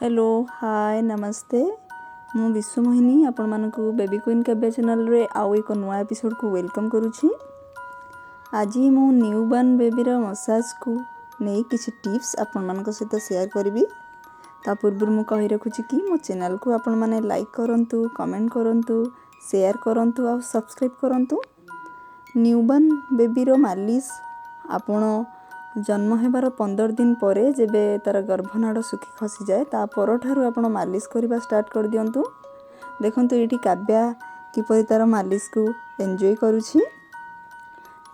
Hello hi नमस्ते मु विश्वमोहिनी आपण मानकु बेबी क्वीन केबे चैनल रे आउ एक नुआ एपिसोड को वेलकम करूछी। आज मु न्यूबॉर्न बेबी रो मसाज को नहीं किसी टिप्स आपण मानक सहित शेयर करबी। ता पूर्व मु कहि रखुची कि मो चैनल को आपण माने लाइक करंतु, कमेंट करंतु, शेयर करंतु और सब्सक्राइब करंतु। न्यूबॉर्न बेबी रो मालिश आपण जन्म हेबार 15 दिन पर जेबे तार गर्भनाड़ सुखी खसी जाए ता परठारु आपण मालिश करबा स्टार्ट कर दियंतु। देखंतु एठी काव्या किपरि तार मालिश को एन्जॉय करूछि।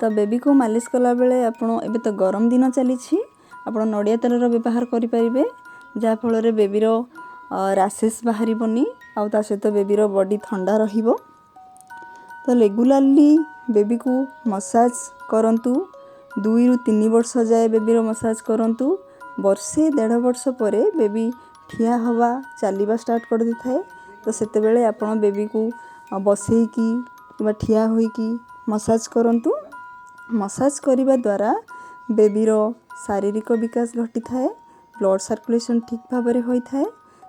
तो बेबी को मालिश कला बेले आपण एबे तो गरम दिन चली आपण नड़िया तेल रो व्यवहार करि परिबे जा फल रे बेबी रो राशेस बाहरी बनी आउ ता सहित बेबी रो बॉडी ठंडा रहिबो। तो रेगुलरली बेबी को मसाज करंतु 2 ରୁ 3 वर्ष जाए बेबी रो मसाज करंतु। वर्षे 1.5 वर्ष पर बेबी ठिया हवा चलवा स्टार्ट कर दी थाए तो सेते बेले आपण बेबी को बसई की किबा ठिया होई की मसाज करंतु। मसाज करिबा द्वारा बेबी रो शारीरिक विकास घटी थाए, ब्लड सर्कुलेशन ठीक भाव रे होई थाए।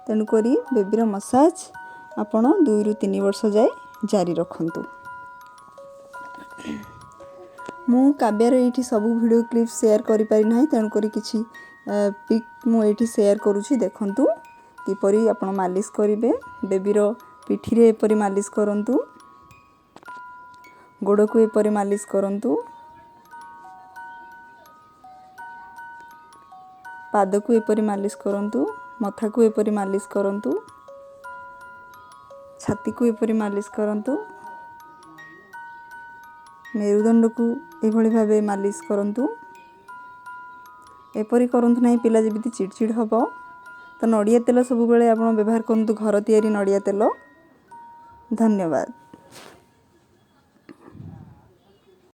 तेनु करी बेबी रो मसाज आपण 2 ରୁ 3 वर्ष जाए जारी रखंतु। मु काव्यार ये सब वीडियो क्लिप शेयर करि पारि नाही तेणु करी किछि पिक मु एठी शेयर करूछि। देखंतु किपरि आपण मालिश करिवे बेबी रो पिठी रे एपरि मालिश करंतु, गोड़ को एपरि मालिश करंतु, पाद को एपरि मालिश करंतु, मथा को एपरि मालिश करंतु, छाती को एपरि मालिश करंतु, मेरुदंड को एभली भाबे मालिश करंतु। एपरि करंतु नाही पिला जेबिति चिड़चिड़ हबो। तो नड़िया तेल सब बेले आपण व्यवहार करंतु घर तैयारी नड़िया तेल। धन्यवाद।